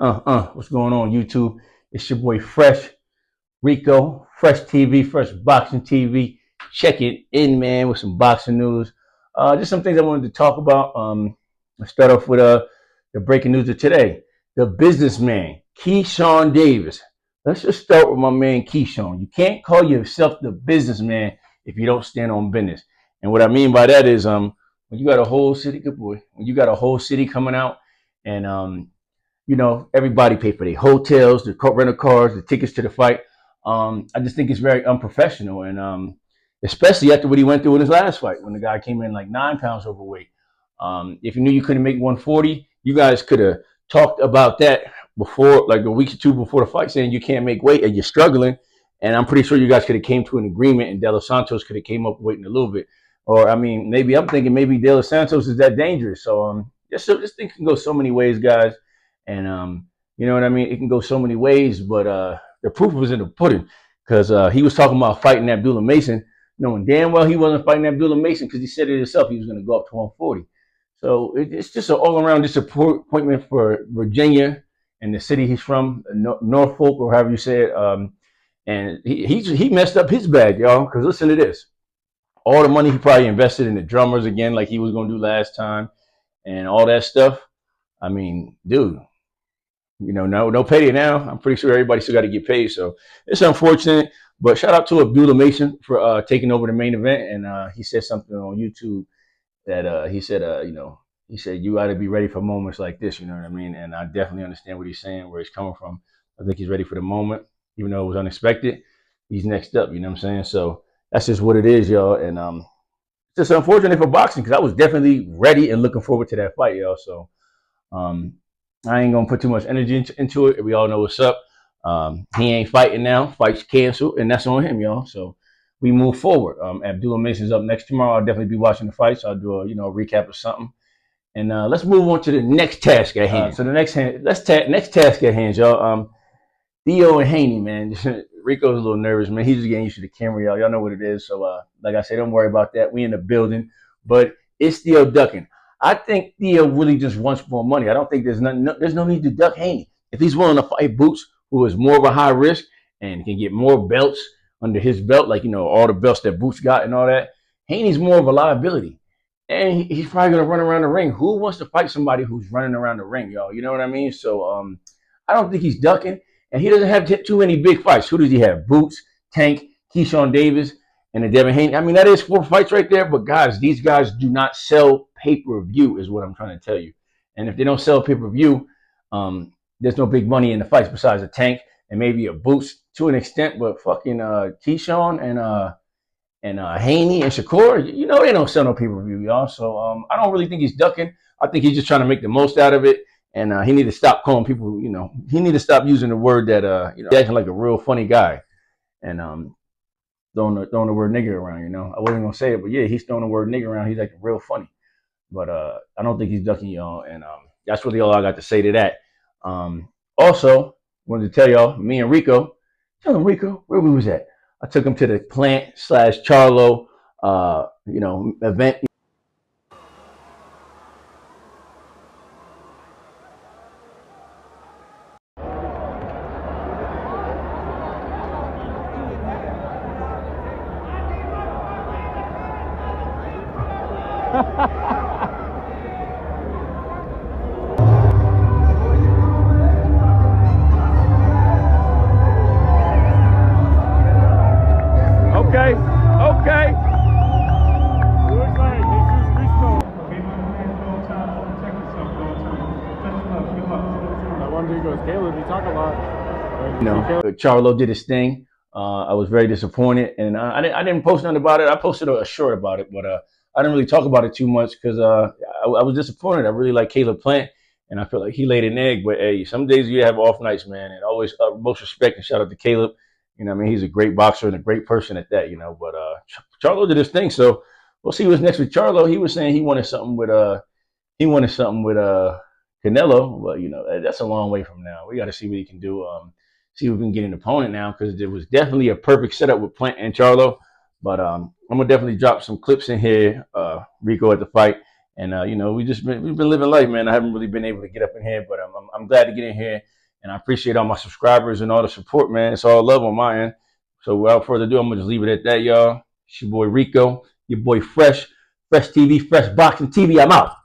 What's going on, YouTube? It's your boy Fresh Rico, Fresh TV, Fresh Boxing TV. Check it in, man, with some boxing news. Just some things I wanted to talk about. Let's start off with the breaking news of today. The businessman, Keyshawn Davis. Let's just start with my man Keyshawn. You can't call yourself the businessman if you don't stand on business. And what I mean by that is when you got a whole city, good boy, when you got a whole city coming out and everybody pay for their hotels, the rental cars, the tickets to the fight. I just think it's very unprofessional, and especially after what he went through in his last fight when the guy came in like 9 pounds overweight. If you knew you couldn't make 140, you guys could have talked about that before, like a week or two before the fight, saying you can't make weight and you're struggling. And I'm pretty sure you guys could have came to an agreement, and De Los Santos could have came up waiting a little bit. Or I mean, maybe I'm thinking maybe De Los Santos is that dangerous. So this thing can go so many ways, guys. And you know what I mean? It can go so many ways, but the proof was in the pudding, because he was talking about fighting Abdullah Mason, knowing damn well he wasn't fighting Abdullah Mason, because he said it himself he was going to go up to 140. So it's just an all-around disappointment for Virginia and the city he's from, Norfolk, or however you say it. And he messed up his bag, y'all, because listen to this. All the money he probably invested in the drummers again, like he was going to do last time, and all that stuff. I mean, dude, no payday now. I'm pretty sure everybody still got to get paid. So it's unfortunate, but shout out to Abdullah Mason for taking over the main event. And he said something on YouTube that he said you got to be ready for moments like this. You know what I mean? And I definitely understand what he's saying, where he's coming from. I think he's ready for the moment, even though it was unexpected. He's next up. You know what I'm saying? So that's just what it is, y'all. And it's just unfortunate for boxing, because I was definitely ready and looking forward to that fight, y'all. So I ain't gonna put too much energy into it. We all know what's up. He ain't fighting now. Fight's canceled, and that's on him, y'all. So we move forward. Abdullah Mason's up next tomorrow. I'll definitely be watching the fight, so I'll do a recap of something. And let's move on to the next task at hand. So the next task at hand, y'all. Devin Haney, man. Rico's a little nervous, man. He's just getting used to the camera, y'all. Y'all know what it is. So like I said, don't worry about that. We in the building, but it's still Duckin. I think Theo really just wants more money. I don't think there's no need to duck Haney. If he's willing to fight Boots, who is more of a high risk and can get more belts under his belt, like all the belts that Boots got and all that, Haney's more of a liability, and he's probably gonna run around the ring. Who wants to fight somebody who's running around the ring, y'all? You know what I mean? So I don't think he's ducking, and he doesn't have too many big fights. Who does he have? Boots, Tank, Keyshawn Davis, and the Devin Haney. I mean, that is 4 fights right there. But guys, these guys do not sell pay-per-view, is what I'm trying to tell you. And if they don't sell pay-per-view, there's no big money in the fights besides a Tank and maybe a Boots to an extent. But fucking Keyshawn and Haney and Shakur, they don't sell no pay-per-view, y'all. So I don't really think he's ducking. I think he's just trying to make the most out of it. And he need to stop calling people, he need to stop using the word that, acting like a real funny guy. And throwing the word nigger around, I wasn't going to say it, but yeah, he's throwing the word nigger around. He's acting real funny. But I don't think he's ducking, y'all. And that's really all I got to say to that. Also, wanted to tell y'all, me and Rico, tell him, Rico, where we was at. I took him to the plant/Charlo, event. Okay. Looks like this is Cristo. That one dude goes, Caleb, you talk a lot. Charlo did his thing. I was very disappointed, and I didn't post nothing about it. I posted a short about it, but I didn't really talk about it too much because I was disappointed. I really like Caleb Plant, and I feel like he laid an egg. But hey, some days you have off nights, man. And always most respect and shout out to Caleb. He's a great boxer and a great person at that. But Charlo did his thing, so we'll see what's next with Charlo. He was saying he wanted something with Canelo, but that's a long way from now. We got to see what he can do. See if we can get an opponent now, because there was definitely a perfect setup with Plant and Charlo. But I'm gonna definitely drop some clips in here, Rico at the fight, And we've been living life, man. I haven't really been able to get up in here, but I'm glad to get in here, and I appreciate all my subscribers and all the support, man. It's all love on my end. So without further ado, I'm gonna just leave it at that, y'all. It's your boy Rico, your boy Fresh TV, Fresh Boxing TV. I'm out.